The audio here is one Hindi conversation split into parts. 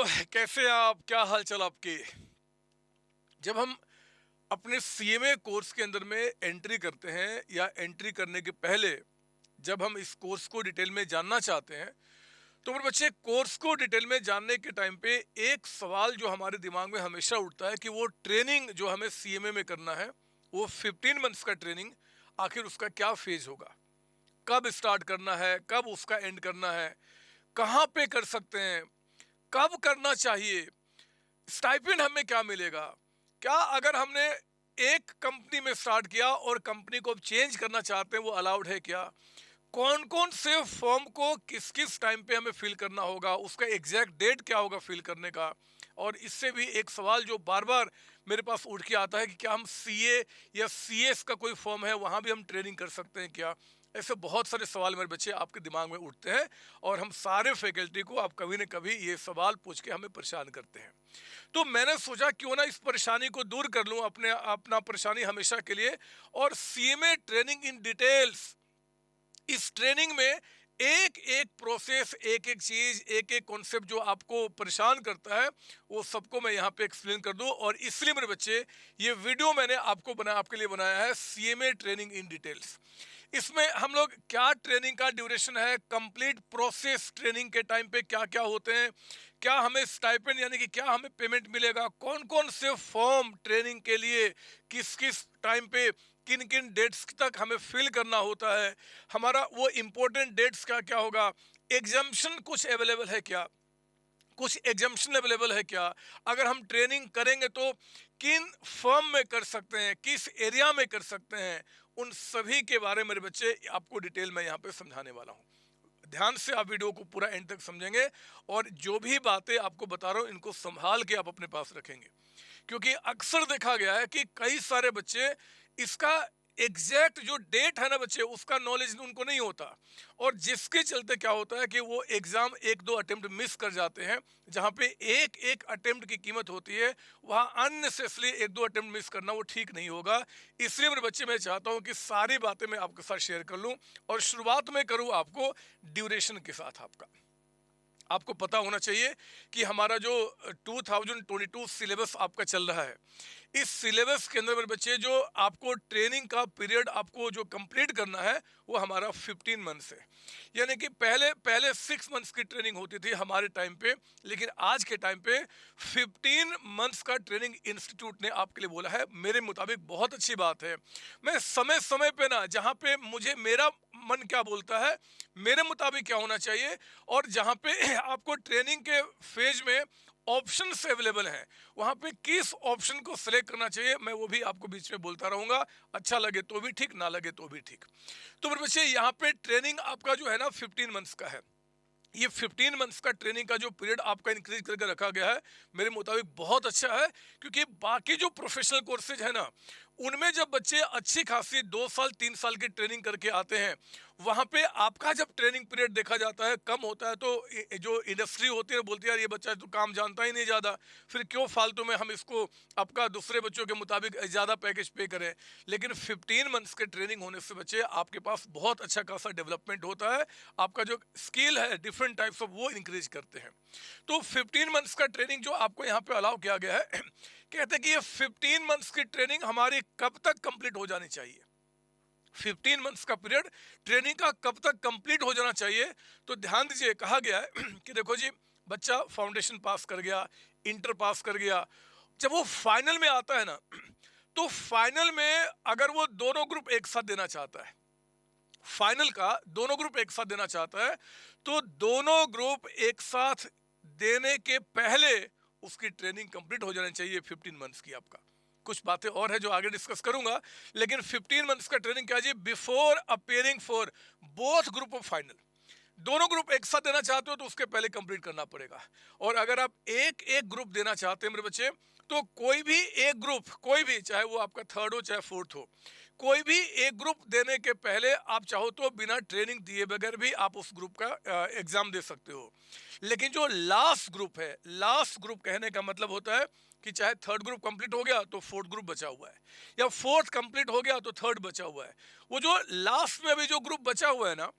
कैसे हैं आप? क्या हाल चाल आपके? जब हम अपने सीएमए कोर्स के अंदर में एंट्री करते हैं या एंट्री करने के पहले जब हम इस कोर्स को डिटेल में जानना चाहते हैं, तो मेरे बच्चे कोर्स को डिटेल में जानने के टाइम पे एक सवाल जो हमारे दिमाग में हमेशा उठता है कि वो ट्रेनिंग जो हमें सीएमए में करना है, वो 15 मंथ्स का ट्रेनिंग, आखिर उसका क्या फेज होगा? कब स्टार्ट करना है, कब उसका एंड करना है, कहाँ पे कर सकते हैं, कब करना चाहिए, स्टाइपेंड हमें क्या मिलेगा? क्या अगर हमने एक कंपनी में स्टार्ट किया और कंपनी को अब चेंज करना चाहते हैं, वो अलाउड है क्या? कौन कौन से फॉर्म को किस किस टाइम पे हमें फिल करना होगा, उसका एग्जैक्ट डेट क्या होगा फिल करने का? और इससे भी एक सवाल जो बार बार मेरे पास उठ के आता है कि क्या हम सीए या सीएस का कोई फॉर्म है वहाँ भी हम ट्रेनिंग कर सकते हैं क्या? ऐसे बहुत सारे सवाल मेरे बच्चे आपके दिमाग में उठते हैं, और हम सारे फैकल्टी को आप कभी न कभी ये सवाल पूछ के हमें परेशान करते हैं। तो मैंने सोचा क्यों ना इस परेशानी को दूर कर लूं, अपने अपना परेशानी हमेशा के लिए, और सीएमए ट्रेनिंग इन डिटेल्स, इस ट्रेनिंग में एक एक प्रोसेस, एक एक चीज, एक एक कॉन्सेप्ट जो आपको परेशान करता है, वो सबको मैं यहाँ पे एक्सप्लेन कर दूं। और इसलिए मेरे बच्चे, ये वीडियो मैंने आपके लिए बनाया है, सीएमए ट्रेनिंग इन डिटेल्स। इसमें हम लोग क्या ट्रेनिंग का ड्यूरेशन है, कंप्लीट प्रोसेस ट्रेनिंग के टाइम पे क्या क्या होते हैं, क्या हमें स्टाइपेंड यानी कि क्या हमें पेमेंट मिलेगा, कौन कौन से फॉर्म ट्रेनिंग के लिए किस किस टाइम पे किन किन डेट्स तक हमें फिल करना होता है, हमारा वो इम्पोर्टेंट डेट्स क्या क्या होगा, एग्जाम्शन कुछ अवेलेबल है क्या, कुछ एग्जाम्शन अवेलेबल है क्या, अगर हम ट्रेनिंग करेंगे तो किन फर्म में कर सकते हैं, किस एरिया में कर सकते हैं, उन सभी के बारे में मेरे बच्चे आपको डिटेल में यहाँ पे समझाने वाला हूँ। ध्यान से आप वीडियो को पूरा एंड तक समझेंगे, और जो भी बातें आपको बता रहा हूँ इनको संभाल के आप अपने पास रखेंगे, क्योंकि अक्सर देखा गया है कि कई सारे बच्चे इसका एग्जैक्ट जो डेट है ना बच्चे, उसका नॉलेज उनको नहीं होता, और जिसके चलते क्या होता है कि वो एग्जाम एक दो अटेम्प्ट मिस कर जाते हैं। जहाँ पे एक एक अटेम्प्ट की कीमत होती है, वहाँ अननेसेसरी एक दो अटेम्प्ट मिस करना वो ठीक नहीं होगा। इसलिए मेरे बच्चे, मैं चाहता हूँ कि सारी बातें मैं आपके साथ शेयर कर लूँ, और शुरुआत में करूँ आपको ड्यूरेशन के साथ। आपको पता होना चाहिए कि हमारा जो 2022 सिलेबस आपका चल रहा है, इस सिलेबस के अंदर मेरे बच्चे जो आपको ट्रेनिंग का पीरियड आपको जो कंप्लीट करना है, वो हमारा 15 मंथ्स है। यानी कि पहले पहले 6 मंथ्स की ट्रेनिंग होती थी हमारे टाइम पे, लेकिन आज के टाइम पे 15 मंथ्स का ट्रेनिंग इंस्टीट्यूट ने आपके लिए बोला है। मेरे मुताबिक बहुत अच्छी बात है। मैं समय समय पे ना, जहाँ पे मुझे मेरा मन क्या बोलता है, मेरे मुताबिक क्या होना चाहिए, और जहाँ पे आपको ट्रेनिंग के फेज में ऑप्शंस अवेलेबल हैं, वहाँ पे किस ऑप्शन को सिलेक्ट करना चाहिए, मैं वो भी आपको बीच में बोलता रहूँगा। अच्छा लगे तो भी ठीक, ना लगे तो भी ठीक। तो मेरे बच्चे, यहाँ पे ट्रेनिंग आपका जो है ना 15 मंथ्स का है। ये 15 मंथ्स का ट्रेनिंग का जो पीरियड आपका इंक्रीज करके रखा गया है, मेरे मुताबिक बहुत अच्छा है, क्योंकि बाकी जो प्रोफेशनल कोर्सेज है ना, उनमें जब बच्चे अच्छी खासी 2 साल 3 साल की ट्रेनिंग करके आते हैं, वहाँ पे आपका जब ट्रेनिंग पीरियड देखा जाता है कम होता है, तो जो इंडस्ट्री होती है बोलती है यार ये बच्चा तो काम जानता ही नहीं ज़्यादा, फिर क्यों फालतू में हम इसको आपका दूसरे बच्चों के मुताबिक ज़्यादा पैकेज पे करें। लेकिन 15 मंथ्स के ट्रेनिंग होने से बच्चे आपके पास बहुत अच्छा खासा डेवलपमेंट होता है, आपका जो स्किल है डिफरेंट टाइप्स ऑफ वो इंक्रीज करते हैं। तो 15 मंथ्स का ट्रेनिंग जो आपको यहाँ पे अलाउ किया गया है, कहते हैं कि ये 15 मंथ्स की ट्रेनिंग हमारी कब तक कंप्लीट हो जानी चाहिए। 15 मंथ्स का पीरियड ट्रेनिंग का कब तक कंप्लीट हो जाना चाहिए? तो ध्यान दीजिए, कहा गया है कि देखो जी, बच्चा फाउंडेशन पास कर गया, इंटर पास कर गया, जब वो फाइनल में आता है ना, तो फाइनल में अगर वो दोनों ग्रुप एक साथ देना चाहता है, फाइनल का दोनों ग्रुप एक साथ देना चाहता है, तो दोनों ग्रुप एक साथ देने के पहले उसकी ट्रेनिंग कंप्लीट हो जानी चाहिए 15 मंथ्स की। आपका कुछ बातें और है जो आगे डिस्कस करूंगा, लेकिन 15 मंथ्स का ट्रेनिंग क्या जी, before appearing for both group of final. दोनों ग्रुप एक साथ देना चाहते हो तो उसके पहले कंप्लीट करना पड़ेगा। और अगर आप एक एक ग्रुप देना चाहते हैं मेरे बच्चे, तो कोई भी एक ग्रुप, कोई भी, चाहे वो आपका थर्ड हो चाहे फोर्थ हो, कोई भी एक ग्रुप देने के पहले आप चाहो तो बिना ट्रेनिंग दिए बगैर भी आप उस ग्रुप का एग्जाम दे सकते हो। लेकिन जो लास्ट ग्रुप है, लास्ट ग्रुप कहने का मतलब होता है कि चाहे थर्ड ग्रुप कंप्लीट हो गया तो फोर्थ ग्रुप बचा हुआ है, या फोर्थ कंप्लीट हो गया तो थर्ड बचा हुआ है, वो जो लास्ट में अभी जो ग्रुप बचा हुआ है ना,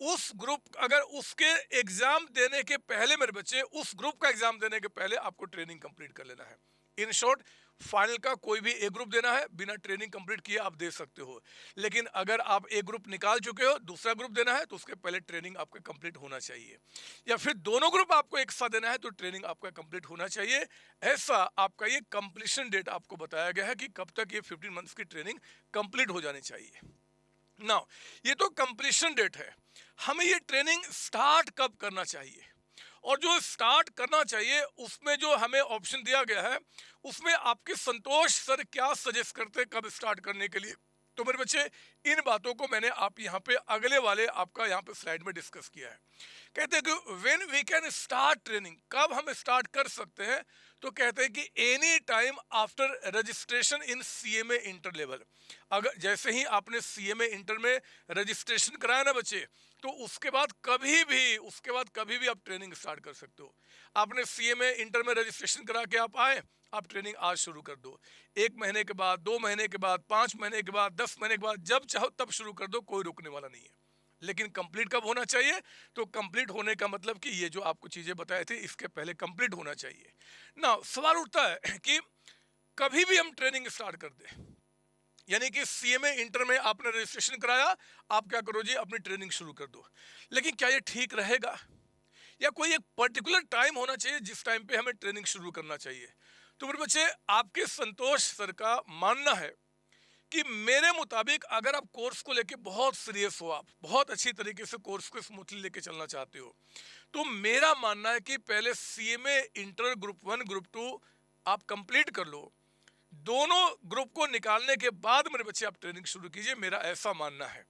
उस ग्रुप अगर उसके एग्जाम देने के पहले मेरे बच्चे, उस ग्रुप का एग्जाम देने के पहले आपको ट्रेनिंग कंप्लीट कर लेना है। इन शॉर्ट, फाइनल का कोई भी एक ग्रुप देना है, बिना ट्रेनिंग कंप्लीट किए आप दे सकते हो। लेकिन अगर आप एक ग्रुप निकाल चुके हो, दूसरा ग्रुप देना है, तो उसके पहले ट्रेनिंग आपका कंप्लीट होना चाहिए। या फिर दोनों ग्रुप आपको एक साथ देना है तो ट्रेनिंग आपका कंप्लीट होना चाहिए। ऐसा आपका ये कंप्लीशन डेट आपको बताया गया है कि कब तक ये 15 मंथ्स की ट्रेनिंग कंप्लीट हो जानी चाहिए। नाउ, ये तो कंप्लीशन डेट है। हमें ये ट्रेनिंग स्टार्ट कब करना चाहिए, और जो स्टार्ट करना चाहिए उसमें जो हमें ऑप्शन दिया गया है, उसमें आपके संतोष सर क्या सजेस्ट करते हैं कब स्टार्ट करने के लिए। तो मेरे बच्चे, इन बातों को मैंने आप यहाँ पे अगले वाले आपका यहाँ पे स्लाइड में डिस्कस किया है। कहते हैं कि when we can start training, कब हम स्टार्ट कर सकते हैं। तो कहते हैं कि any time after registration in CMA inter level. अगर जैसे ही आपने सीएमए इंटर में रजिस्ट्रेशन कराया ना बच्चे, तो उसके बाद कभी भी आप ट्रेनिंग स्टार्ट कर सकते हो। आपने सीएमए इंटर में रजिस्ट्रेशन करा के आप आए, आप ट्रेनिंग आज शुरू कर दो। 1 महीने के बाद, 2 महीने के बाद, 5 महीने के बाद, 10 महीने के बाद, जब चाहो तब शुरू कर दो, कोई रुकने वाला नहीं है। लेकिन कंप्लीट कब होना चाहिए? तो कंप्लीट होने का मतलब कि ये जो आपको चीजें बताई थी, इसके पहले कंप्लीट होना चाहिए ना। सवाल उठता है कि कभी भी हम ट्रेनिंग स्टार्ट कर दें, यानी कि सीएमए इंटर में आपने रजिस्ट्रेशन कराया, आप क्या करो जी, अपनी ट्रेनिंग शुरू कर दो। लेकिन क्या ये ठीक रहेगा, या कोई एक पर्टिकुलर टाइम होना चाहिए जिस टाइम पे हमें ट्रेनिंग शुरू करना चाहिए? तो मेरे बच्चे, आपके संतोष सर का मानना है कि मेरे मुताबिक अगर आप कोर्स को लेके बहुत सीरियस हो, आप बहुत अच्छी तरीके से कोर्स को स्मूथली लेके चलना चाहते हो, तो मेरा मानना है कि पहले सीएमए इंटर ग्रुप 1 ग्रुप 2 आप कंप्लीट कर लो। दोनों ग्रुप को निकालने के बाद मेरे बच्चे आप ट्रेनिंग शुरू कीजिए, मेरा ऐसा मानना है।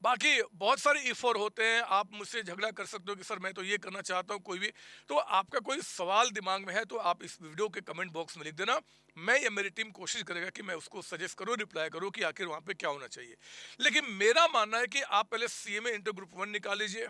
बाकी बहुत सारे इफोर होते हैं, आप मुझसे झगड़ा कर सकते हो कि सर मैं तो ये करना चाहता हूँ, कोई भी। तो आपका कोई सवाल दिमाग में है तो आप इस वीडियो के कमेंट बॉक्स में लिख देना, मैं या मेरी टीम कोशिश करेगा कि मैं उसको सजेस्ट करूँ, रिप्लाई करूँ कि आखिर वहाँ पे क्या होना चाहिए। लेकिन मेरा मानना है कि आप पहले सीएमए इंटर ग्रुप 1 निकाल लीजिए,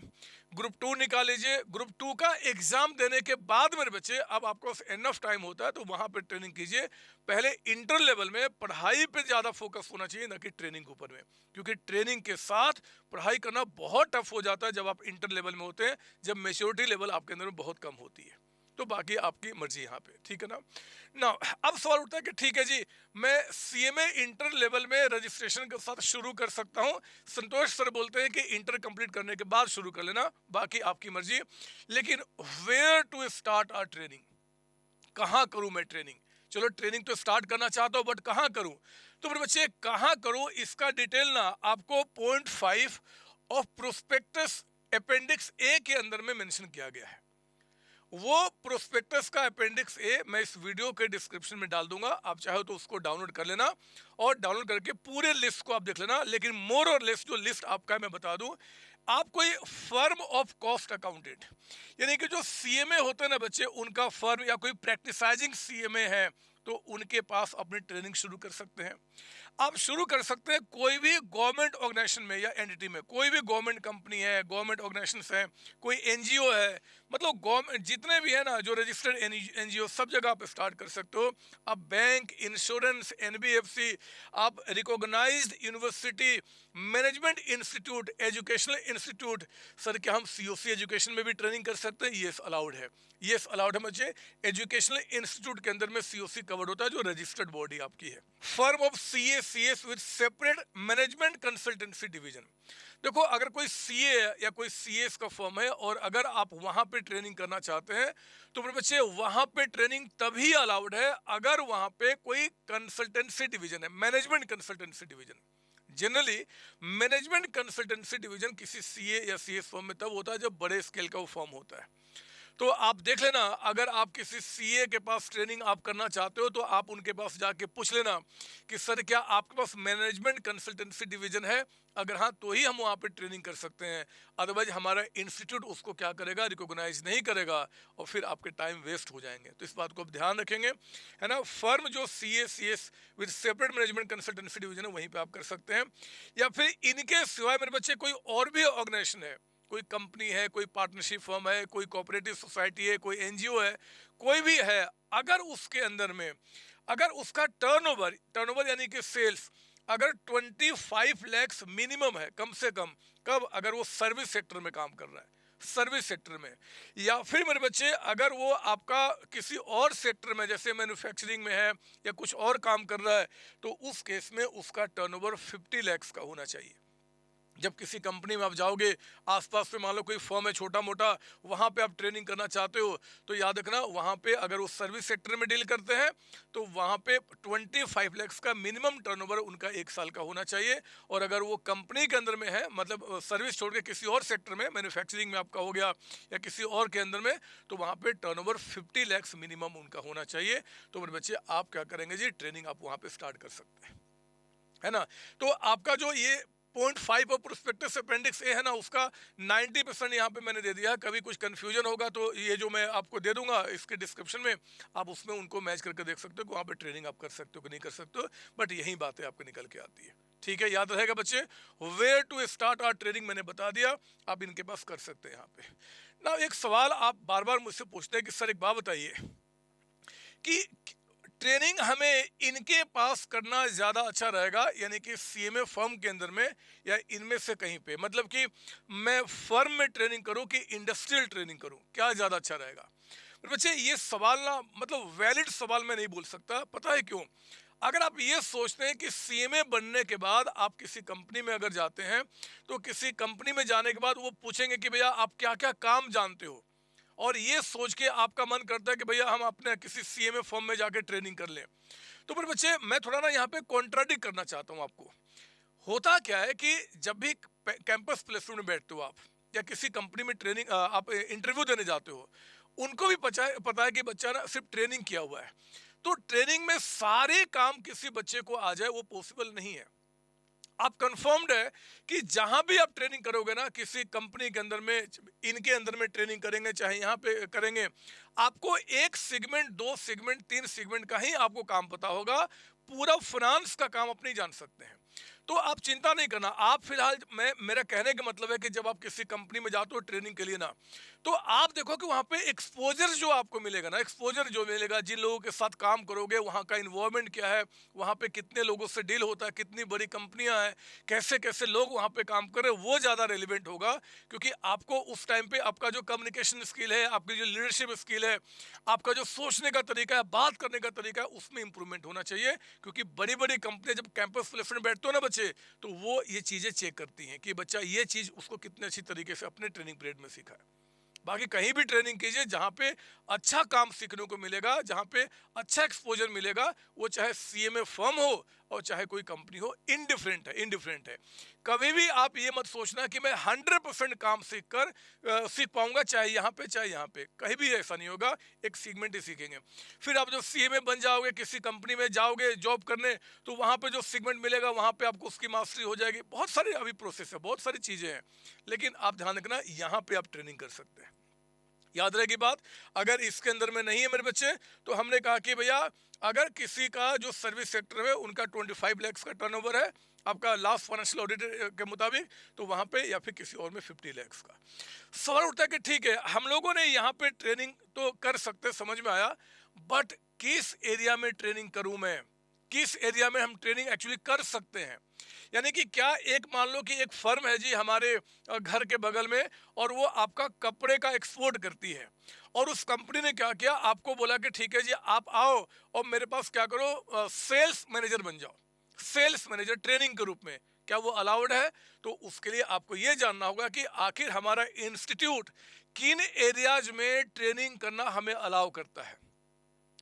ग्रुप 2 निकाल लीजिए, ग्रुप 2 का एग्जाम देने के बाद मेरे बच्चे, अब आपको एनफ टाइम होता है तो वहाँ पे ट्रेनिंग कीजिए। पहले इंटर लेवल में पढ़ाई पे ज़्यादा फोकस होना चाहिए, ना कि ट्रेनिंग के ऊपर में, क्योंकि ट्रेनिंग के साथ पढ़ाई करना बहुत टफ हो जाता है जब आप इंटर लेवल में होते हैं, जब मेच्योरिटी लेवल आपके अंदर में बहुत कम होती है। तो बाकी आपकी मर्जी यहाँ पे, ठीक है ना। ना, अब सवाल उठता है कि ठीक है जी, मैं सीएमए इंटर लेवल में रजिस्ट्रेशन के साथ शुरू कर सकता हूँ। संतोष सर बोलते हैं कि इंटर कंप्लीट करने के बाद शुरू कर लेना, बाकी आपकी मर्जी। लेकिन where to start our training, कहाँ करूँ मैं ट्रेनिंग? चलो, ट्रेनिंग तो स्टार्ट करना चाहता हूँ, बट कहाँ करूँ? तो मेरे बच्चे, कहाँ करूँ इसका डिटेल ना आपको पॉइंट 5 ऑफ प्रोस्पेक्टस अपेंडिक्स ए के अंदर में मेंशन किया गया है। वो प्रोस्पेक्टस का अपेंडिक्स ए मैं इस वीडियो के डिस्क्रिप्शन में डाल दूंगा, आप चाहो तो उसको डाउनलोड कर लेना, और डाउनलोड करके पूरे लिस्ट को आप देख लेना। लेकिन मोर और लेस जो लिस्ट आपका है मैं बता दूं, आप कोई फर्म ऑफ कॉस्ट अकाउंटेंट, यानी कि जो सीएमए होते हैं ना बच्चे, उनका फर्म, या कोई प्रैक्टिसाइजिंग सीएमए है, तो उनके पास अपनी ट्रेनिंग शुरू कर सकते हैं। आप शुरू कर सकते हैं कोई भी गवर्नमेंट ऑर्गेनाइजेशन में या एंटिटी में, कोई भी गवर्नमेंट कंपनी है, गवर्नमेंट ऑर्गेनाइजेशन है, कोई एनजीओ है, मतलब गवर्नमेंट जितने भी है ना जो रजिस्टर्ड एनजीओ, सब जगह आप स्टार्ट कर सकते हो। आप बैंक, इंश्योरेंस, एनबीएफसी, आप recognised university, management institute, educational institute. Sir क्या हम सीओसी एजुकेशन में भी ट्रेनिंग कर सकते हैं? यस अलाउड है, यस अलाउड है मुझे। एजुकेशनल इंस्टीट्यूट के अंदर में सीओसी कवर्ड होता है, जो रजिस्टर्ड बॉडी आपकी है। Firm of CS with separate management consultancy division. देखो, अगर कोई सीए या कोई सीएस का फर्म है और अगर आप वहां पे ट्रेनिंग करना चाहते हैं, तो मेरे बच्चे वहां पे ट्रेनिंग तभी अलाउड है अगर वहां पे कोई कंसल्टेंसी डिवीजन है, management consultancy division. Generally management consultancy division किसी सीए या सीएस फर्म में तब होता है जब बड़े स्केल का वो फर्म होता है। तो आप देख लेना, अगर आप किसी सीए के पास ट्रेनिंग आप करना चाहते हो, तो आप उनके पास जाके पूछ लेना कि सर क्या आपके पास मैनेजमेंट कंसल्टेंसी डिवीजन है? अगर हाँ, तो ही हम वहाँ पे ट्रेनिंग कर सकते हैं, अदरवाइज हमारा इंस्टीट्यूट उसको क्या करेगा, रिकॉग्नाइज नहीं करेगा, और फिर आपके टाइम वेस्ट हो जाएंगे। तो इस बात को आप ध्यान रखेंगे, है ना। फर्म जो CA CS with separate management consultancy division है, वहीं पे आप कर सकते हैं। या फिर इनके सिवाय मेरे बच्चे कोई और भी ऑर्गेनाइजेशन है, कोई कंपनी है, कोई पार्टनरशिप फर्म है, कोई कोऑपरेटिव सोसाइटी है, कोई एनजीओ है, कोई भी है, अगर उसके अंदर में, अगर उसका टर्नओवर यानी कि सेल्स अगर 25 लैक्स मिनिमम है कम से कम, कब? अगर वो सर्विस सेक्टर में काम कर रहा है, सर्विस सेक्टर में। या फिर मेरे बच्चे अगर वो आपका किसी और सेक्टर में जैसे मैन्युफैक्चरिंग में है या कुछ और काम कर रहा है, तो उस केस में उसका टर्नओवर 50 लैक्स का होना चाहिए। जब किसी कंपनी में आप जाओगे, आसपास में मान लो कोई फर्म है छोटा मोटा, वहाँ पे आप ट्रेनिंग करना चाहते हो, तो याद रखना वहाँ पे अगर वो सर्विस सेक्टर में डील करते हैं तो वहाँ पे 25 लैक्स का मिनिमम टर्नओवर उनका एक साल का होना चाहिए। और अगर वो कंपनी के अंदर में है, मतलब सर्विस छोड़ के किसी और सेक्टर में, मैन्युफैक्चरिंग में आपका हो गया या किसी और के अंदर में, तो वहाँ पे टर्नओवर 50 लैक्स मिनिमम उनका होना चाहिए। तो मेरे बच्चे आप क्या करेंगे जी, ट्रेनिंग आप वहाँ पे स्टार्ट कर सकते हैं, है ना। तो आपका जो ये 0.5 और प्रोस्पेक्टस अपेंडिक्स ए है ना, उसका 90% यहाँ पे मैंने दे दिया है। कभी कुछ कंफ्यूजन होगा तो ये जो मैं आपको दे दूंगा इसके डिस्क्रिप्शन में, आप उसमें उनको मैच करके देख सकते हो कि वहाँ पे ट्रेनिंग आप कर सकते हो कि नहीं कर सकते हो, बट यही बातें आपको निकल के आती है। ठीक है, याद रहेगा बच्चे। Where to start our training मैंने बता दिया, आप इनके पास कर सकते हैं यहाँ पे ना। एक सवाल आप बार बार मुझसे पूछते हैं कि सर एक बात बताइए कि ट्रेनिंग हमें इनके पास करना ज़्यादा अच्छा रहेगा, यानी कि सीएमए फर्म के अंदर में, या इनमें से कहीं पे, मतलब कि मैं फर्म में ट्रेनिंग करूं कि इंडस्ट्रियल ट्रेनिंग करूं, क्या ज़्यादा अच्छा रहेगा? पर बच्चे ये सवाल ना, मतलब वैलिड सवाल मैं नहीं बोल सकता। पता है क्यों? अगर आप ये सोचते हैं कि सीएमए बनने के बाद आप किसी कंपनी में अगर जाते हैं, तो किसी कंपनी में जाने के बाद वो पूछेंगे कि भैया आप क्या क्या काम जानते हो, और ये सोच के आपका मन करता है कि भैया हम अपने किसी सीएमए फॉर्म में जाके ट्रेनिंग कर लें। तो फिर बच्चे मैं थोड़ा ना यहाँ पे कॉन्ट्राडिक्ट करना चाहता हूँ आपको। होता क्या है कि जब भी कैंपस प्लेसमेंट में बैठते हो आप, या किसी कंपनी में ट्रेनिंग आप इंटरव्यू देने जाते हो, उनको भी पता है कि बच्चा ना सिर्फ ट्रेनिंग किया हुआ है। तो ट्रेनिंग में सारे काम किसी बच्चे को आ जाए वो पॉसिबल नहीं है। आप कंफर्म्ड है कि जहां भी आप ट्रेनिंग करोगे ना, किसी कंपनी के अंदर में, इनके अंदर में ट्रेनिंग करेंगे चाहे यहाँ पे करेंगे, आपको एक सेगमेंट, दो सेगमेंट, तीन सेगमेंट का ही आपको काम पता होगा, पूरा फाइनेंस का काम आप नहीं जान सकते हैं। तो आप चिंता नहीं करना। आप फिलहाल, मैं मेरा कहने का मतलब है कि जब आप किसी कंपनी में जाते हो ट्रेनिंग के लिए ना, तो आप देखो कि वहाँ पे एक्सपोजर जो आपको मिलेगा ना, एक्सपोजर जो मिलेगा, जिन लोगों के साथ काम करोगे, वहाँ का इन्वायरमेंट क्या है, वहाँ पे कितने लोगों से डील होता है, कितनी बड़ी कंपनियां हैं, कैसे कैसे लोग वहाँ पे काम कर रहे हैं, वो ज़्यादा रेलिवेंट होगा। क्योंकि आपको उस टाइम पे आपका जो कम्युनिकेशन स्किल है, आपकी जो लीडरशिप स्किल है, आपका जो सोचने का तरीका है, बात करने का तरीका है, उसमें इंप्रूवमेंट होना चाहिए। क्योंकि बड़ी बड़ी कंपनियां जब कैंपस प्लेसमेंट बैठते हो ना बच्चे, तो वो ये चीज़ें चेक करती हैं कि बच्चा ये चीज़ उसको कितने अच्छी तरीके से अपने ट्रेनिंग पीरियड में सीखा है। बाकी कहीं भी ट्रेनिंग कीजिए जहाँ पे अच्छा काम सीखने को मिलेगा, जहाँ पे अच्छा एक्सपोजर मिलेगा, वो चाहे सीएमए फर्म हो और चाहे कोई कंपनी हो, इनडिफरेंट है, इनडिफरेंट है। कभी भी आप ये मत सोचना कि मैं 100% काम सीख पाऊंगा, चाहे यहाँ पे चाहे यहाँ पे, कहीं भी ऐसा नहीं होगा। एक सीगमेंट ही सीखेंगे। फिर आप जो सीएमए बन जाओगे, किसी कंपनी में जाओगे जॉब करने, तो वहाँ पे जो सीगमेंट मिलेगा वहाँ पे आपको उसकी मास्टरी हो जाएगी। बहुत सारी अभी प्रोसेस है, बहुत सारी चीज़ें हैं, लेकिन आप ध्यान रखना यहाँ पे आप ट्रेनिंग कर सकते हैं। याद रहेगी बात। अगर इसके अंदर में नहीं है मेरे बच्चे, तो हमने कहा कि भैया अगर किसी का जो सर्विस सेक्टर है उनका 25 लैक्स का टर्नओवर है आपका लास्ट फाइनेंशियल ऑडिट के मुताबिक, तो वहां पे, या फिर किसी और में 50 लैक्स का। सवाल उठता है कि ठीक है, हम लोगों ने यहाँ पे ट्रेनिंग तो कर सकते, समझ में आया, बट किस एरिया में ट्रेनिंग करूं मैं, किस एरिया में हम ट्रेनिंग एक्चुअली कर सकते हैं? यानी कि क्या, एक मान लो कि एक फर्म है जी हमारे घर के बगल में, और वो आपका कपड़े का एक्सपोर्ट करती है, और उस कंपनी ने क्या किया, आपको बोला कि ठीक है जी आप आओ और मेरे पास क्या करो, सेल्स मैनेजर बन जाओ। सेल्स मैनेजर ट्रेनिंग के रूप में, क्या वो अलाउड है? तो उसके लिए आपको ये जानना होगा कि आखिर हमारा इंस्टीट्यूट किन एरियाज में ट्रेनिंग करना हमें अलाउ करता है।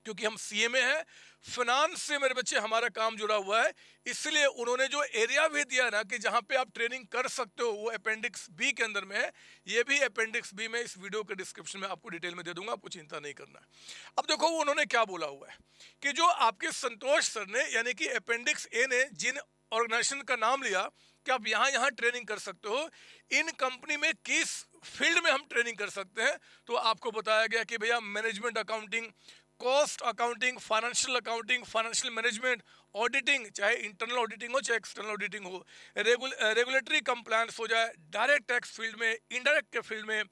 क्योंकि हम सीएमए हैं, फाइनेंस से मेरे बच्चे हमारा काम जुड़ा हुआ है, इसलिए उन्होंने जो एरिया भी दिया ना कि जहां पे आप ट्रेनिंग कर सकते हो, वो अपेंडिक्स बी के अंदर में है। ये भी अपेंडिक्स बी में इस वीडियो के डिस्क्रिप्शन में आपको डिटेल में दे दूंगा, आपको चिंता नहीं करना है। अब देखो वो उन्होंने क्या बोला हुआ है कि जो आपके संतोष सर ने, यानी कि अपेंडिक्स ए ने जिन ऑर्गेनाइजेशन का नाम लिया कि आप यहाँ यहाँ ट्रेनिंग कर सकते हो, इन कंपनी में किस फील्ड में हम ट्रेनिंग कर सकते हैं, तो आपको बताया गया कि भैया management accounting, cost accounting, financial management, auditing, चाहे इंटरनल ऑडिटिंग हो चाहे एक्सटर्नल ऑडिटिंग हो, रेगुलेटरी कंप्लायंस हो जाए, डायरेक्ट टैक्स फील्ड में, इनडायरेक्ट के फील्ड में,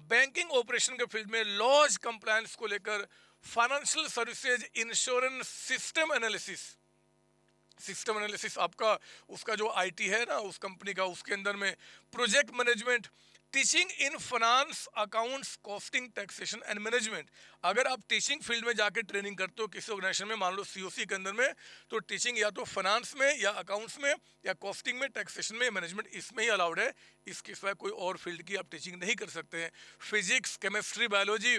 बैंकिंग ऑपरेशन के फील्ड में, लॉज कंप्लायंस को लेकर, financial services, insurance, system analysis, system analysis आपका, उसका जो आईटी है ना उस कंपनी का, उसके अंदर में project management, teaching in finance, accounts, costing, taxation and management. अगर आप टीचिंग फील्ड में जाके ट्रेनिंग करते हो किसी ऑर्गेनाइजेशन में, मान लो सीओसी के अंदर में, तो टीचिंग या तो फाइनेंस में या अकाउंट्स में या कॉस्टिंग में, टैक्सेशन में, मैनेजमेंट, इसमें ही अलाउड है। इसके सिवाय कोई और फील्ड की आप टीचिंग नहीं कर सकते हैं। फिजिक्स, केमिस्ट्री, बायोलॉजी,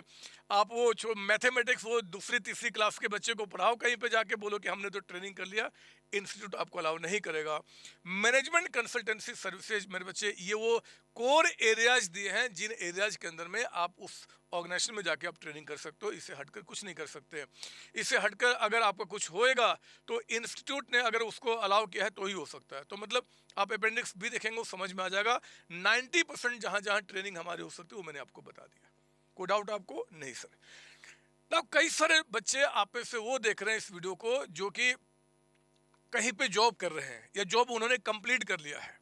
आप वो जो मैथमेटिक्स, वो दूसरी तीसरी क्लास के बच्चे को पढ़ाओ कहीं पे जाके, बोलो कि हमने तो ट्रेनिंग कर लिया, इंस्टीट्यूट आपको अलाउ नहीं करेगा। मैनेजमेंट कंसल्टेंसी सर्विसेज, मेरे बच्चे, ये वो कोर एरियाज दिए हैं जिन एरियाज के अंदर में आप उस ऑर्गेनाइजेशन में जाके आप ट्रेनिंग कर सकते हो। इससे हटकर कुछ नहीं कर सकते। इससे हटकर अगर आपका कुछ होएगा तो इंस्टीट्यूट ने अगर उसको अलाउ किया है तो ही हो सकता है। तो मतलब आप अपेंडिक्स भी देखेंगे वो समझ में आ जाएगा। 90% जहां जहां ट्रेनिंग हमारी हो सकती है वो मैंने आपको बता दिया। कोई डाउट आपको? नहीं सर। ना कई सारे बच्चे आप में से वो देख रहे हैं इस वीडियो को जो कि कहीं पे जॉब कर रहे हैं या जॉब उन्होंने कंप्लीट कर लिया है,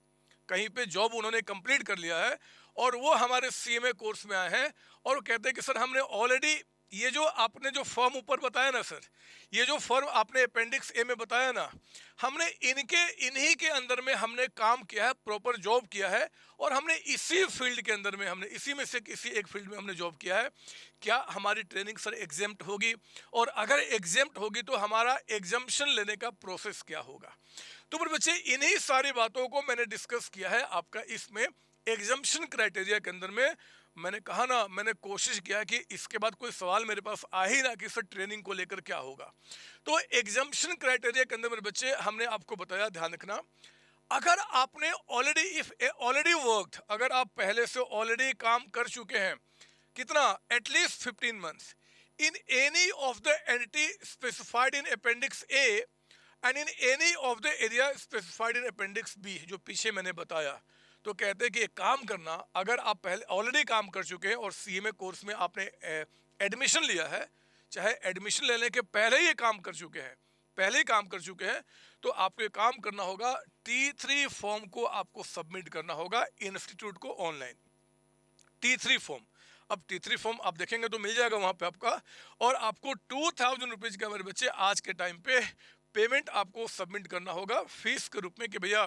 कहीं पे जॉब उन्होंने कंप्लीट कर लिया है और वो हमारे सीएमए कोर्स में आए हैं और वो कहते हैं कि सर हमने ऑलरेडी ये जो आपने जो फॉर्म ऊपर बताया ना सर, ये जो फॉर्म आपने अपेंडिक्स ए में बताया ना, हमने इन्हीं के अंदर में हमने काम किया है, प्रॉपर जॉब किया है और हमने इसी फील्ड के अंदर में, हमने इसी में से किसी एक फील्ड में हमने जॉब किया है। क्या हमारी ट्रेनिंग सर एग्जेम्प्ट होगी? और अगर एग्जेम्प्ट होगी तो हमारा एग्जम्पशन लेने का प्रोसेस क्या होगा? तो मेरे बच्चे इन्हीं सारी बातों को मैंने डिस्कस किया है आपका इसमें एग्जम्पशन क्राइटेरिया के अंदर में। मैंने कहा ना, मैंने कोशिश किया कि इसके बाद कोई सवाल मेरे पास आ ही ना कि सर ट्रेनिंग को लेकर क्या होगा। तो एग्जम्पशन क्राइटेरिया के अंदर मेरे बच्चे हमने आपको बताया, ध्यान रखना, अगर आपने ऑलरेडी, इफ ऑलरेडी वर्कड, अगर आप पहले से ऑलरेडी काम कर चुके हैं, कितना, at least 15 months in any of the entity specified in appendix A and in any of the area specified in appendix B, जो पीछे मैंने बताया। तो कहते हैं कि एक काम करना, अगर आप पहले ऑलरेडी काम कर चुके हैं और सीएमए कोर्स में आपने एडमिशन लिया है, चाहे एडमिशन लेने के पहले ही काम कर चुके हैं, पहले ही काम कर चुके हैं, तो आपको एक काम करना होगा, T3 फॉर्म को आपको सबमिट करना होगा इंस्टीट्यूट को ऑनलाइन। T3 फॉर्म, अब T3 फॉर्म आप देखेंगे तो मिल जाएगा वहां पे आपका, और आपको 2000 रुपीज का मेरे बच्चे आज के टाइम पे पेमेंट आपको सबमिट करना होगा फीस के रूप में कि भैया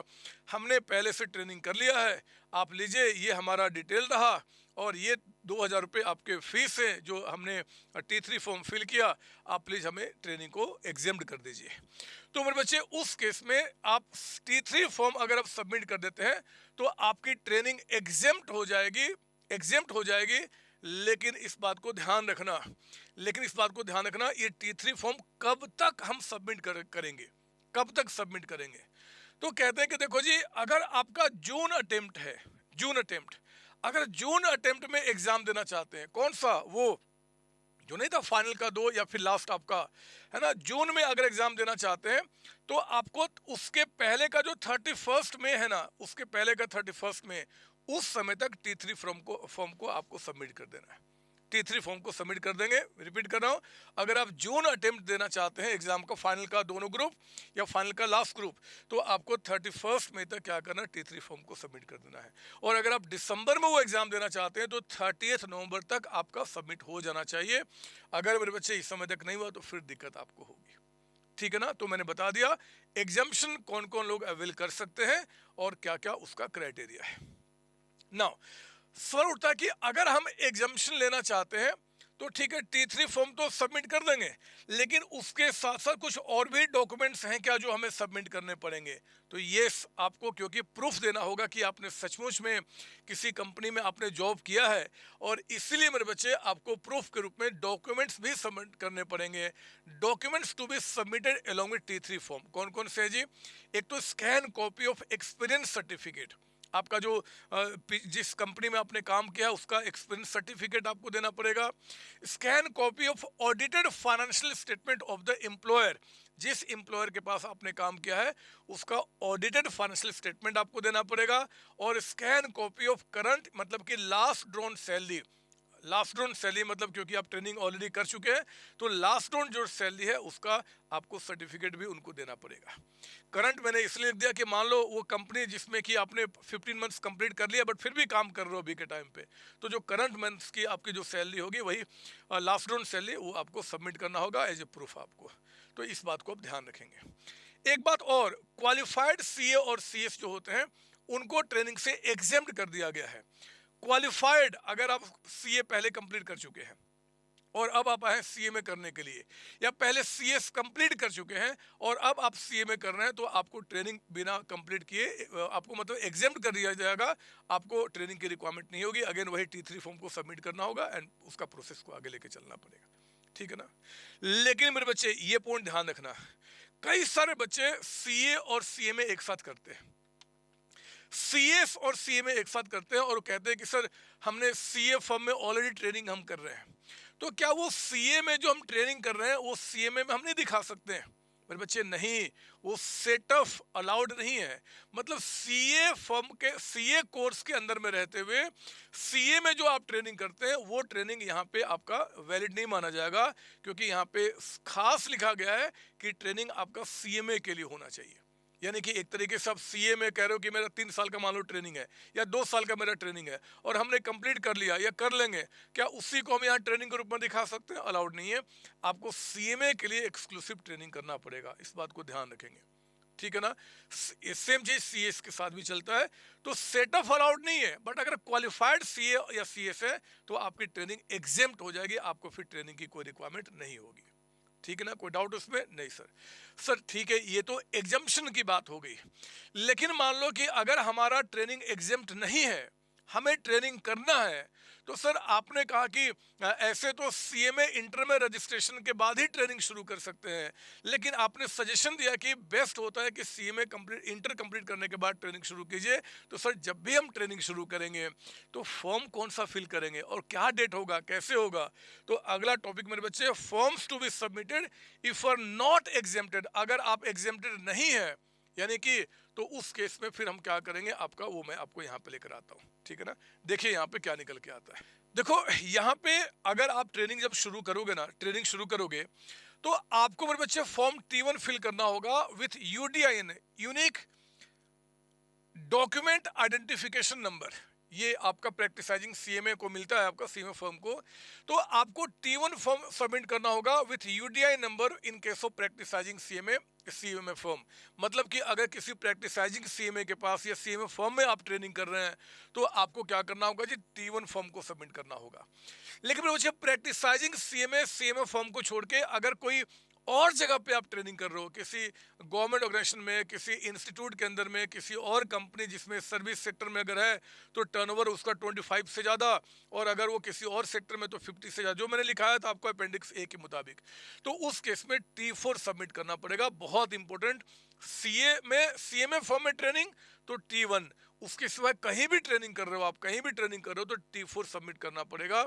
हमने पहले से ट्रेनिंग कर लिया है, आप लीजिए, ये हमारा डिटेल रहा और ये 2000 रुपये आपके फीस है जो हमने T3 फॉर्म फिल किया, आप प्लीज़ हमें ट्रेनिंग को एग्जेम्प्ट कर दीजिए। तो मेरे बच्चे उस केस में आप T3 फॉर्म अगर आप सबमिट कर देते हैं तो आपकी ट्रेनिंग एग्जेम्प्ट हो जाएगी, एग्जेम्प्ट हो जाएगी। लेकिन इस बात को ध्यान रखना, लेकिन इस बात को ध्यान रखना, ये T3 फॉर्म कब तक हम सबमिट करेंगे, कब तक सबमिट करेंगे? तो कहते हैं कि देखो जी, अगर आपका जून अटेम्प्ट है, जून अटेम्प्ट, अगर जून अटेम्प्ट में एग्जाम देना चाहते हैं, कौन सा, वो जो नहीं था फाइनल का 2 या फिर लास्ट आपका, है ना, जून में अगर एग्जाम देना चाहते हैं तो आपको उसके पहले का जो 31 में है ना, उसके पहले का 31 में, उस समय तक T3 फॉर्म को आपको सबमिट कर देना है। T3 फॉर्म को सबमिट कर देंगे। रिपीट कर रहा हूं, अगर आप जून अटेम्प्ट देना चाहते हैं एग्जाम का, फाइनल का दोनों ग्रुप या फाइनल का लास्ट ग्रुप, तो आपको 31 मई तक क्या करना है, T3 फॉर्म को सबमिट कर देना है। और अगर आप दिसंबर में वो एग्जाम देना चाहते हैं तो 30 नवंबर तक आपका सबमिट हो जाना चाहिए। अगर मेरे बच्चे इस समय तक नहीं हुआ तो फिर दिक्कत आपको होगी, ठीक है ना। तो मैंने बता दिया एग्जाम्शन कौन कौन लोग अवेल कर सकते हैं और क्या क्या उसका क्राइटेरिया है। नाउ सवाल उठता है कि अगर हम एग्जाम्शन लेना चाहते हैं तो ठीक है, T3 फॉर्म तो सबमिट कर देंगे, लेकिन उसके साथ साथ कुछ और भी डॉक्यूमेंट्स हैं क्या जो हमें सबमिट करने पड़ेंगे? तो ये आपको क्योंकि प्रूफ देना होगा कि आपने सचमुच में किसी कंपनी में आपने जॉब किया है, और इसीलिए मेरे बच्चे आपको प्रूफ के रूप में डॉक्यूमेंट्स भी सबमिट करने पड़ेंगे। Documents to be submitted along with T3 form कौन कौन से है जी? एक तो scan copy of experience certificate, आपका जो जिस कंपनी में आपने काम किया उसका एक्सपीरियंस सर्टिफिकेट आपको देना पड़ेगा। Scan copy of audited financial statement of the employer, जिस एम्प्लॉयर के पास आपने काम किया है उसका ऑडिटेड फाइनेंशियल स्टेटमेंट आपको देना पड़ेगा। और स्कैन कॉपी ऑफ करंट, मतलब कि last drawn salary, last drawn salary मतलब क्योंकि आप ट्रेनिंग ऑलरेडी कर चुके हैं तो लास्ट ड्रॉन जो सैलरी है उसका आपको सर्टिफिकेट भी उनको देना पड़ेगा। करंट मैंने इसलिए लिख दिया कि मान लो वो कंपनी जिसमें कि आपने 15 मंथ्स कंप्लीट कर लिया बट फिर भी काम कर रहे हो अभी के टाइम पे, तो जो करंट मंथ्स की आपकी जो सैलरी होगी वही लास्ट ड्रॉन सैलरी वो आपको सबमिट करना होगा एज ए प्रूफ आपको। तो इस बात को आप ध्यान रखेंगे। एक बात और, क्वालिफाइड सीए और सीएस जो होते हैं उनको ट्रेनिंग से एग्जेम्प्ट कर दिया गया है। क्वालिफाइड अगर आप सीए पहले कंप्लीट कर चुके हैं और अब आप आए सीए में करने के लिए, या पहले सीएस कंप्लीट कर चुके हैं और अब आप सीए में कर रहे हैं, तो आपको ट्रेनिंग बिना कंप्लीट किए आपको मतलब एग्जेम्प्ट कर दिया जाएगा, आपको ट्रेनिंग की रिक्वायरमेंट नहीं होगी। अगेन वही T3 फॉर्म को सबमिट करना होगा एंड उसका प्रोसेस को आगे लेके चलना पड़ेगा, ठीक है ना। लेकिन मेरे बच्चे ये पॉइंट ध्यान रखना, कई सारे बच्चे सीए और सीए में एक साथ करते हैं, सीएस और सीए में एक साथ करते हैं और कहते हैं कि सर हमने सीए फर्म में ऑलरेडी ट्रेनिंग हम कर रहे हैं, तो क्या वो सीए में जो हम ट्रेनिंग कर रहे हैं वो सीए में हम नहीं दिखा सकते हैं? मेरे बच्चे नहीं, वो सेटअप अलाउड नहीं है। मतलब सीए फर्म के सीए कोर्स के अंदर में रहते हुए सीए में जो आप ट्रेनिंग करते हैं वो ट्रेनिंग यहाँ पे आपका वैलिड नहीं माना जाएगा, क्योंकि यहाँ पे खास लिखा गया है कि ट्रेनिंग आपका सीएमए के लिए होना चाहिए। यानी कि एक तरीके से आप सीए में कह रहे हो कि मेरा 3 साल का मान लो ट्रेनिंग है या 2 साल का मेरा ट्रेनिंग है और हमने कंप्लीट कर लिया या कर लेंगे, क्या उसी को हम यहाँ ट्रेनिंग के रूप में दिखा सकते हैं? अलाउड नहीं है। आपको सीएमए के लिए एक्सक्लूसिव ट्रेनिंग करना पड़ेगा, इस बात को ध्यान रखेंगे, ठीक है ना। सेम चीज सीएस के साथ भी चलता है। तो सेटअप अलाउड नहीं है, बट अगर क्वालिफाइड सीए या सीएस है तो आपकी ट्रेनिंग एग्जेम्प्ट हो जाएगी, आपको फिर ट्रेनिंग की कोई रिक्वायरमेंट नहीं होगी, ठीक है ना। कोई डाउट उसमें? नहीं सर। सर ठीक है, ये तो एग्जम्पशन की बात हो गई, लेकिन मान लो कि अगर हमारा ट्रेनिंग एग्जेम्प्ट नहीं है, हमें ट्रेनिंग करना है, तो सर आपने कहा कि ऐसे तो सीएमए इंटर में रजिस्ट्रेशन के बाद ही ट्रेनिंग शुरू कर सकते हैं, लेकिन आपने सजेशन दिया कि बेस्ट होता है कि सीएमए कंप्लीट इंटर कंप्लीट करने के बाद ट्रेनिंग शुरू कीजिए। तो सर जब भी हम ट्रेनिंग शुरू करेंगे तो फॉर्म कौन सा फिल करेंगे और क्या डेट होगा, कैसे होगा? तो अगला टॉपिक मेरे बच्चे, forms to be submitted if are not exempted. अगर आप एग्जेम्प्टेड नहीं है यानी कि, तो उस केस में फिर हम क्या करेंगे आपका, वो मैं आपको यहाँ पे लेकर आता हूँ, ठीक है ना। देखिए यहाँ पे क्या निकल के आता है। देखो यहाँ पे अगर आप ट्रेनिंग जब शुरू करोगे ना, ट्रेनिंग शुरू करोगे तो आपको मेरे बच्चे फॉर्म T1 फिल करना होगा with UDIN, unique document identification number. ये आपका प्रैक्टिसाइजिंग सीएमए को मिलता है, आपका सीएमए फर्म को। तो आपको T1 फॉर्म सबमिट करना होगा with UDI number in case of practicising CMA firm. मतलब कि अगर किसी प्रैक्टिसाइजिंग सीएमए के पास या सीएमए फर्म में आप ट्रेनिंग कर रहे हैं तो आपको क्या करना होगा जी, T1 फॉर्म को सबमिट करना होगा। लेकिन मुझे प्रैक्टिसाइजिंग सीएमए फॉर्म को छोड़ के अगर कोई और जगह पे आप ट्रेनिंग कर रहे हो, किसी गवर्नमेंट ऑर्गेनाइजेशन में, किसी इंस्टीट्यूट के अंदर में, किसी और कंपनी जिसमें सर्विस सेक्टर में अगर है तो टर्नओवर उसका 25 से ज़्यादा, और अगर वो किसी और सेक्टर में तो 50 से ज़्यादा, जो मैंने लिखा है था आपको अपेंडिक्स ए के मुताबिक, तो उस केस में T4 सबमिट करना पड़ेगा। बहुत इंपॉर्टेंट, सीएमए फॉर्म में ट्रेनिंग तो T1, उसके सिवाय कहीं भी ट्रेनिंग कर रहे हो आप, कहीं भी ट्रेनिंग कर रहे हो तो T4 सबमिट करना पड़ेगा।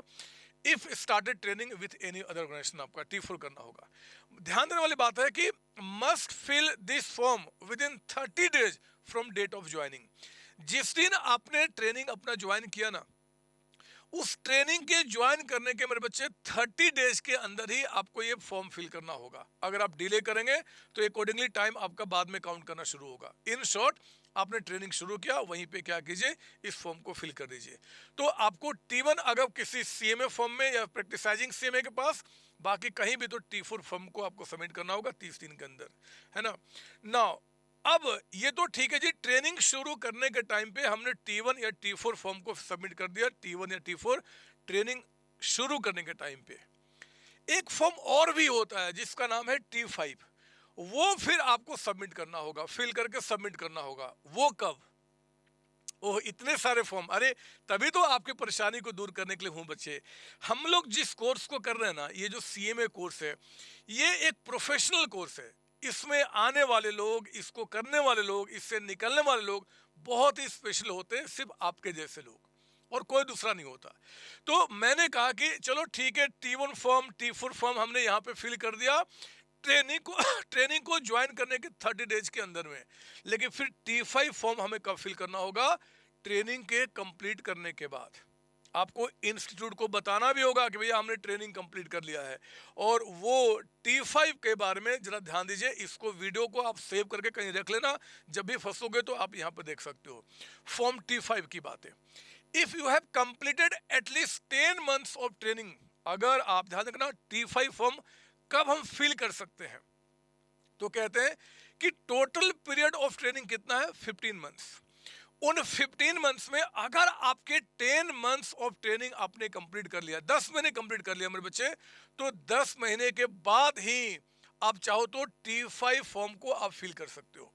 If started training with any other organisation, आपका T4 करना होगा। ध्यान देने वाली बात है कि must fill this form within 30 days from date of joining. जिस दिन आपने ट्रेनिंग अपना ज्वाइन किया ना, उस ट्रेनिंग के ज्वाइन करने के मेरे बच्चे 30 डेज के अंदर ही आपको ये फॉर्म फिल करना होगा। अगर आप डिले करेंगे तो अकॉर्डिंगली टाइम आपका बाद में काउंट करना शुरू होगा। इन शॉर्ट, आपने ट्रेनिंग शुरू किया, वहीं पे क्या कीजिए, इस फॉर्म को फिल कर दीजिए। तो आपको T1 अगर किसी सीएमए फॉर्म में या प्रैक्टिसाइजिंग सीएमए के पास, बाकी कहीं भी तो T4 फॉर्म को आपको सबमिट करना होगा 30 दिन के अंदर, है ना। नाउ अब ये तो ठीक है जी, ट्रेनिंग शुरू करने के टाइम पे हमने T1 या T4 फॉर्म को सबमिट कर दिया। T1 या T4 ट्रेनिंग शुरू करने के टाइम पे एक फॉर्म और भी होता है जिसका नाम है T5, वो फिर आपको सबमिट करना होगा, फिल करके सबमिट करना होगा। वो कब? ओह, इतने सारे फॉर्म, अरे तभी तो आपकी परेशानी को दूर करने के लिए हूँ बच्चे। हम लोग जिस कोर्स को कर रहे हैं ना, ये जो सीएमए कोर्स है, ये एक प्रोफेशनल कोर्स है। इसमें आने वाले लोग, इसको करने वाले लोग, इससे निकलने वाले लोग बहुत ही स्पेशल होते हैं, सिर्फ आपके जैसे लोग, और कोई दूसरा नहीं होता। तो मैंने कहा कि चलो ठीक है, T1 फॉर्म T4 फॉर्म हमने यहाँ पे फिल कर दिया ट्रेनिंग को ट्रेनिंग को ज्वाइन करने के 30 डेज के अंदर में। लेकिन फिर T5 फॉर्म हमें कब फिल करना होगा? ट्रेनिंग के कंप्लीट करने के बाद। आपको इंस्टीट्यूट को बताना भी होगा कि भैया हमने ट्रेनिंग कंप्लीट कर लिया है। और वो T5 के बारे में जरा ध्यान दीजिए, इसको वीडियो को आप सेव करके कहीं रख लेना, जब भी फंसोगे तो आप यहाँ पे देख सकते हो। फॉर्म T5 की बात है। If you have completed at least 10 months of training, अगर आप ध्यान रखना T5 फॉर्म कब हम फिल कर सकते हैं, तो कहते हैं कि टोटल पीरियड ऑफ ट्रेनिंग कितना है, 15 मंथ्स। उन 15 मंथ्स में अगर आपके 10 मंथ्स ऑफ ट्रेनिंग आपने कंप्लीट कर लिया, 10 महीने कंप्लीट कर लिया मेरे बच्चे, तो 10 महीने के बाद ही आप चाहो तो T5 फॉर्म को आप फिल कर सकते हो,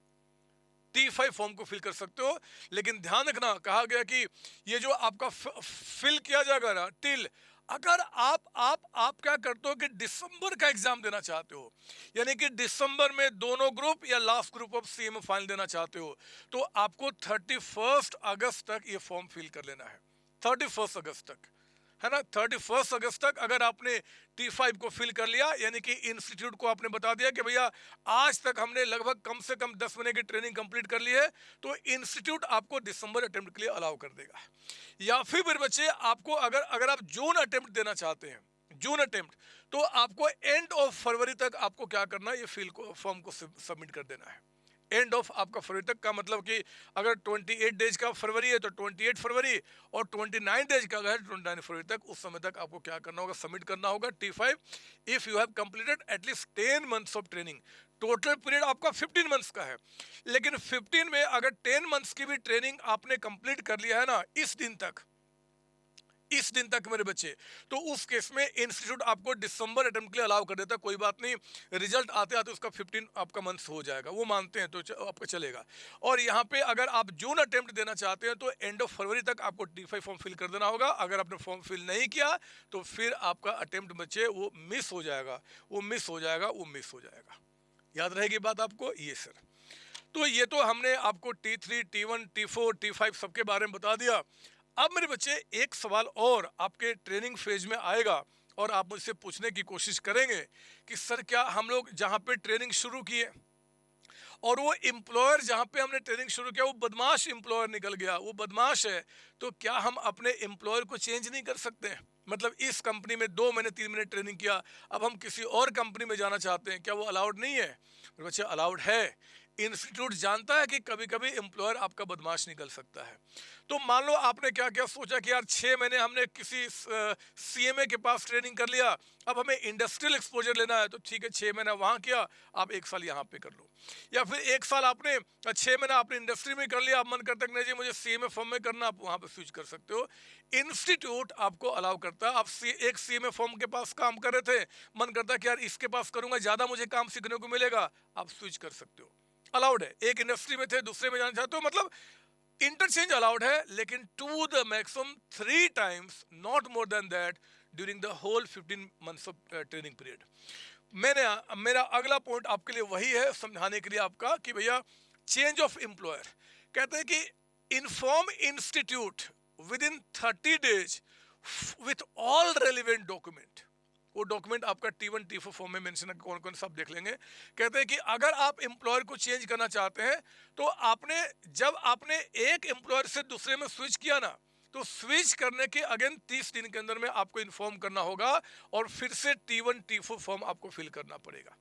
T5 फॉर्म को फिल कर सकते हो। लेकिन ध्यान रखना, कहा गया कि ये जो आपका फिल किया जाएगा ना टिल, अगर आप क्या करते हो कि दिसंबर का एग्जाम देना चाहते हो, यानी कि दिसंबर में दोनों ग्रुप या last group of CM final देना चाहते हो, तो आपको 31 अगस्त तक ये फॉर्म फिल कर लेना है। 31 अगस्त तक, है ना, 31 अगस्त तक अगर आपने T5 को फिल कर लिया, यानी कि इंस्टीट्यूट को आपने बता दिया कि भैया आज तक हमने लगभग कम से कम 10 महीने की ट्रेनिंग कंप्लीट कर ली है, तो इंस्टीट्यूट आपको दिसंबर अटेम्प्ट के लिए अलाउ कर देगा। या फिर मेरे बच्चे आपको अगर अगर आप जून अटेम्प्ट देना चाहते हैं, जून अटेम्प्ट, तो आपको एंड ऑफ फरवरी तक आपको क्या करना है, ये फिल को फॉर्म को सबमिट कर देना है। एंड ऑफ आपका फरवरी तक का मतलब कि अगर 28 डेज का फरवरी है तो 28 फरवरी, और 29 डेज का अगर 29 फरवरी तक, उस समय तक आपको क्या करना होगा, सबमिट करना होगा T5 if you have completed at least 10 months of training. Total period आपका 15 मंथ्स का है, लेकिन 15 में अगर 10 मंथ्स की भी ट्रेनिंग आपने कंप्लीट कर लिया है ना इस दिन तक, इस दिन तक मेरे बच्चे, तो उस केस में इंस्टीट्यूट आपको दिसंबर अटेम्प्ट के लिए अलाउ कर देता है। कोई बात नहीं, रिजल्ट आते आते उसका 15 आपका मंथ्स हो जाएगा, वो मानते हैं तो आपका चलेगा। और यहाँ पे अगर आप जून अटेम्प्ट देना चाहते हैं तो एंड ऑफ फरवरी तक आपको T5 फॉर्म फिल कर देना होगा। अगर आपने फॉर्म फिल नहीं किया तो फिर आपका अटेम्प्ट बच्चे वो मिस हो जाएगा, वो मिस हो जाएगा, वो मिस हो जाएगा। याद रहेगी बात आपको, ये सर। तो ये तो हमने आपको T3, T1, T4, T5 सबके बारे में बता दिया। अब मेरे बच्चे एक सवाल और आपके ट्रेनिंग फेज में आएगा, और आप मुझसे पूछने की कोशिश करेंगे कि सर क्या हम लोग जहाँ पे ट्रेनिंग शुरू किए और वो एम्प्लॉयर जहाँ पे हमने ट्रेनिंग शुरू किया वो बदमाश एम्प्लॉयर निकल गया, वो बदमाश है, तो क्या हम अपने एम्प्लॉयर को चेंज नहीं कर सकते हैं? मतलब इस कंपनी में 2 महीने 3 महीने ट्रेनिंग किया, अब हम किसी और कंपनी में जाना चाहते हैं, क्या वो अलाउड नहीं है? मेरे बच्चे अलाउड है। इंस्टीट्यूट जानता है कि कभी कभी एम्प्लॉयर आपका बदमाश निकल सकता है। तो मान लो आपने क्या क्या सोचा कि यार 6 महीने हमने किसी CMA के पास ट्रेनिंग कर लिया, अब हमें इंडस्ट्रियल एक्सपोजर लेना है, तो ठीक है 6 महीना वहाँ किया, आप 1 साल यहाँ पे कर लो। या फिर 1 साल आपने 6 महीना आपने इंडस्ट्री में कर लिया, आप मन करता है कि नहीं जी मुझे CMA फॉर्म में करना, आप वहाँ पे स्विच कर सकते हो। इंस्टीट्यूट आपको अलाउ करता है। आप एक CMA फॉर्म के पास काम कर रहे थे, मन करता है कि यार इसके पास करूंगा, ज़्यादा मुझे काम सीखने को मिलेगा, आप स्विच कर सकते हो, अलाउड है। एक इंडस्ट्री में थे दूसरे में जाना चाहते हो, मतलब इंटरचेंज अलाउड है, लेकिन to the maximum 3 times, not more than that, during the whole 15 months of training period. मेरा अगला पॉइंट आपके लिए वही है समझाने के लिए आपका कि भैया चेंज ऑफ एम्प्लॉयर, कहते हैं कि inform institute with in 30 days with all relevant document. वो डॉक्यूमेंट आपका T1 T4 फॉर्म में मेंशन है, कौन कौन सब देख लेंगे। कहते हैं कि अगर आप एम्प्लॉयर को चेंज करना चाहते हैं तो जब आपने एक एम्प्लॉयर से दूसरे में स्विच किया ना, तो स्विच करने के अगेन 30 दिन के अंदर में आपको इन्फॉर्म करना होगा, और फिर से T1 T4 फॉर्म आपको फिल करना पड़ेगा।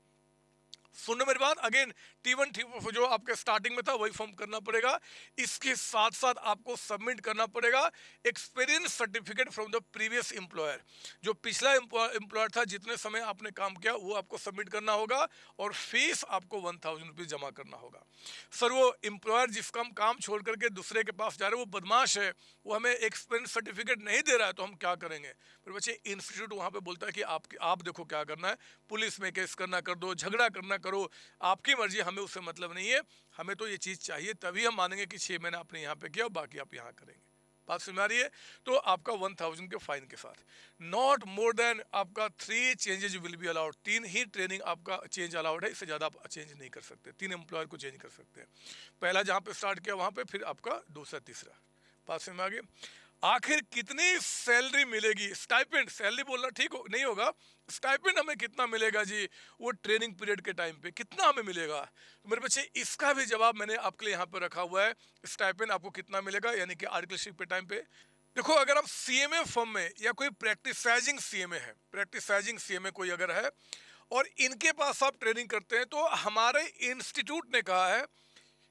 सुनो मेरी बात, अगेन T1 T4 जो आपके स्टार्टिंग में था वही फॉर्म करना पड़ेगा। इसके साथ साथ आपको सबमिट करना पड़ेगा experience certificate from the previous employer. जो पिछला एम्प्लॉयर था, जितने समय आपने काम किया वो आपको सबमिट करना होगा, और फीस आपको 1000 रुपीज जमा करना होगा। सर वो एम्प्लॉयर जिसका हम काम छोड़ करके दूसरे के पास जा रहे हैं वो बदमाश है, वो हमें एक्सपीरियंस सर्टिफिकेट नहीं दे रहा है, तो हम क्या करेंगे? फिर बच्चे इंस्टीट्यूट वहाँ पे बोलता है कि आप देखो क्या करना है, पुलिस में केस करना कर दो, झगड़ा करना करो, आपकी मर्जी, हमें उससे मतलब नहीं है, हमें तो ये चीज़ चाहिए, तभी हम मानेंगे कि 6 महीने आपने यहाँ पे किया और बाकी आप यहाँ करेंगे। बात समझ आ रही है? तो आपका 1000 के फाइन के साथ नॉट मोर देन आपका 3 changes will be allowed. 3 he training आपका चेंज अलाउड है, इससे ज़्यादा आप चेंज नहीं कर सकते। 3 एम्प्लॉयर को चेंज कर सकते हैं, पहला जहाँ पे स्टार्ट किया वहाँ पे, फिर आपका दूसरा तीसरा। बात समझ में आ गई? आखिर कितनी सैलरी मिलेगी? स्टाइपेंड, सैलरी बोलना ठीक हो नहीं होगा, स्टाइपेंड हमें कितना मिलेगा जी वो ट्रेनिंग पीरियड के टाइम पे, कितना हमें मिलेगा? तो मेरे बच्चे इसका भी जवाब मैंने आपके लिए यहाँ पे रखा हुआ है। स्टाइपेंड आपको कितना मिलेगा, यानी कि आर्टिकलशिप के टाइम पे। देखो अगर आप CMA फॉर्म में या कोई प्रैक्टिसाइजिंग CMA है, प्रैक्टिसाइजिंग CMA कोई अगर है और इनके पास आप ट्रेनिंग करते हैं, तो हमारे इंस्टीट्यूट ने कहा है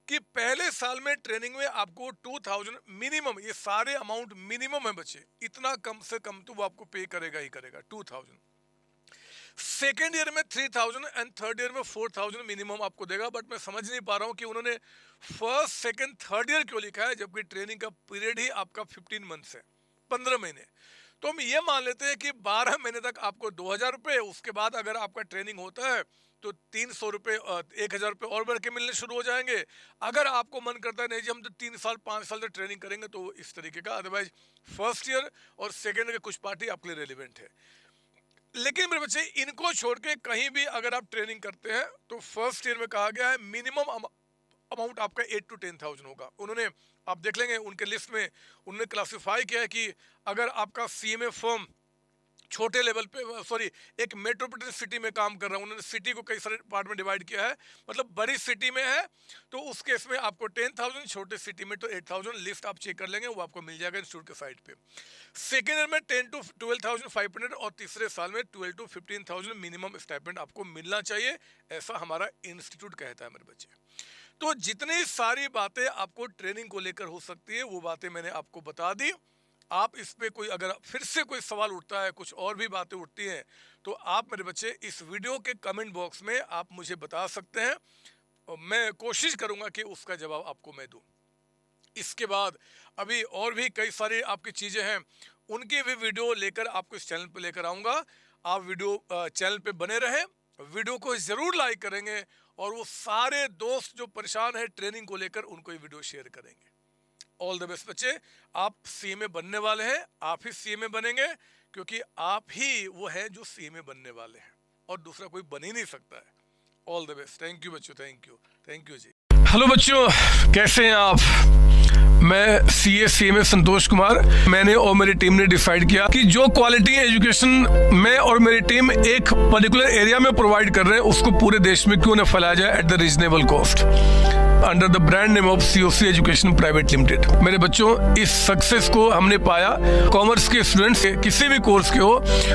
कि पहले साल में ट्रेनिंग में आपको 2000 मिनिमम, ये सारे अमाउंट मिनिमम है बच्चे, इतना कम से कम तो वो आपको पे करेगा ही करेगा 2000। सेकेंड ईयर में 3000 एंड थर्ड ईयर में 4000 मिनिमम आपको देगा। बट मैं समझ नहीं पा रहा हूँ कि उन्होंने फर्स्ट सेकेंड थर्ड ईयर क्यों लिखा है, जबकि ट्रेनिंग का पीरियड ही आपका 15 मंथ्स है, 15 महीने। तो हम ये मान लेते हैं कि 12 महीने तक आपको 2000 रुपये, उसके बाद अगर आपका ट्रेनिंग होता है तो 300 रुपये 1000 रुपये और बढ़ के मिलने शुरू हो जाएंगे। अगर आपको मन करता है नहीं जी हम तो 3 साल 5 साल तक ट्रेनिंग करेंगे तो इस तरीके का, अदरवाइज फर्स्ट ईयर और सेकेंड के कुछ पार्टी आपके लिए रेलिवेंट है। लेकिन मेरे बच्चे इनको छोड़ के कहीं भी अगर आप ट्रेनिंग करते हैं तो फर्स्ट ईयर में कहा गया है मिनिमम अमाउंट आपका 8 to 10,000 होगा। उन्होंने, आप देख लेंगे उनके लिस्ट में उन्होंने क्लासिफाई किया है कि अगर आपका सीएमए फर्म छोटे लेवल पे, सॉरी एक मेट्रोपॉलिटन सिटी में काम कर रहा है, उन्होंने सिटी को कई सारे पार्ट में डिवाइड किया है, मतलब बड़ी सिटी में है तो उस केस में आपको 10,000, छोटे सिटी में तो 8,000। लिस्ट आप चेक कर लेंगे, वो आपको मिल जाएगा इंस्टीट्यूट के साइट पे। सेकेंड ईयर में 10 to 12,500 और तीसरे साल में 12 to 15,000 मिनिमम स्टाइपेंड आपको मिलना चाहिए, ऐसा हमारा इंस्टीट्यूट कहता है मेरे बच्चे। तो जितनी सारी बातें आपको ट्रेनिंग को लेकर हो सकती है वो बातें मैंने आपको बता दी। आप इस पे कोई अगर फिर से कोई सवाल उठता है, कुछ और भी बातें उठती हैं, तो आप मेरे बच्चे इस वीडियो के कमेंट बॉक्स में आप मुझे बता सकते हैं और मैं कोशिश करूंगा कि उसका जवाब आपको मैं दूं। इसके बाद अभी और भी कई सारी आपकी चीज़ें हैं, उनकी भी वीडियो लेकर आपको इस चैनल पर लेकर आऊँगा। आप वीडियो चैनल पर बने रहें, वीडियो को ज़रूर लाइक करेंगे और वो सारे दोस्त जो परेशान है ट्रेनिंग को लेकर उनको ये वीडियो शेयर करेंगे। ऑल द बेस्ट बच्चे, आप सीएमए बनने वाले हैं, आप ही सीएमए बनेंगे क्योंकि आप ही वो हैं जो सीएमए बनने वाले हैं और दूसरा कोई बन ही नहीं सकता है। All the best, thank you बच्चों, थैंक यू जी। हेलो बच्चों, कैसे हैं आप? मैं सीएमए संतोष कुमार। मैंने और मेरी टीम ने डिसाइड किया कि जो क्वालिटी एजुकेशन मैं और मेरी टीम एक पर्टिकुलर एरिया में प्रोवाइड कर रहे हैं उसको पूरे देश में क्यों न फैलाया जाए at the reasonable cost under the brand name of COC education private limited. मेरे बच्चों, इस सक्सेस को हमने पाया, कॉमर्स के स्टूडेंट्स किसी भी कोर्स के हो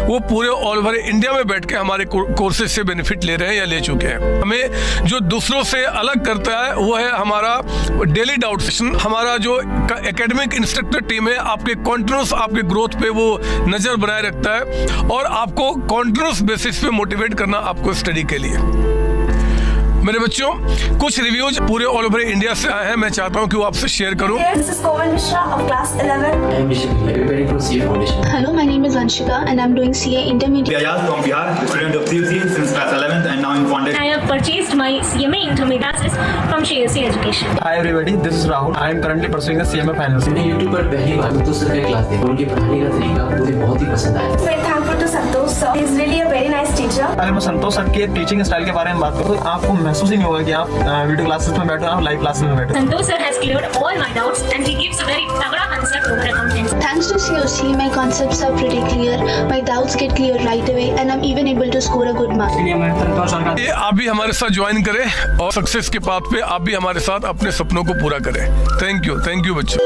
वो पूरे ऑल ओवर इंडिया में बैठ के हमारे कोर्सेज से बेनिफिट ले रहे हैं या ले चुके हैं। हमें जो दूसरों से अलग करता है वो है हमारा डेली डाउट सेशन। हमारा जो एकेडमिक इंस्ट्रक्टर टीम है आपके कॉन्टिन्यूस आपके ग्रोथ पे वो नजर बनाए रखता है और आपको कॉन्टिन्यूस बेसिस पे मोटिवेट करना आपको स्टडी के लिए। मेरे बच्चों, कुछ रिव्यूज पूरे ऑल ओवर इंडिया से आए हैं, मैं चाहता हूं कि वो आपसे शेयर करूं। Hello, my name is Anshika and I'm doing CA Intermediate. Ayaz from Bihar, student of COC since class 11th and now in founded. I have purchased my CMA Intermediate classes from COC Education. Hi everybody, this is Rahul. I am currently pursuing the CMA finals. मैंने YouTube पर पहली बार तो सर का क्लास देखा, उनके पढ़ाने का तरीका मुझे बहुत ही पसंद आया। Very thankful to Santosh sir. He is really a very nice teacher. अगर मैं संतोष सर के टीचिंग स्टाइल के बारे में बात करूँ तो आपको महसूस ही नहीं होगा कि आप वीडियो क्लासेस में बैठे हो, आप लाइव क्लासेस में बैठे हो। Santosh sir has cleared all my doubts and he gives a very तगड़ा concept over accounting. Thanks to COC, my concepts are pretty clear, my doubts get clear right away and I'm even able to score a good mark. ये आप भी हमारे साथ ज्वाइन करें और सक्सेस के पाथ पे आप भी हमारे साथ अपने सपनों को पूरा करें। थैंक यू बच्चों।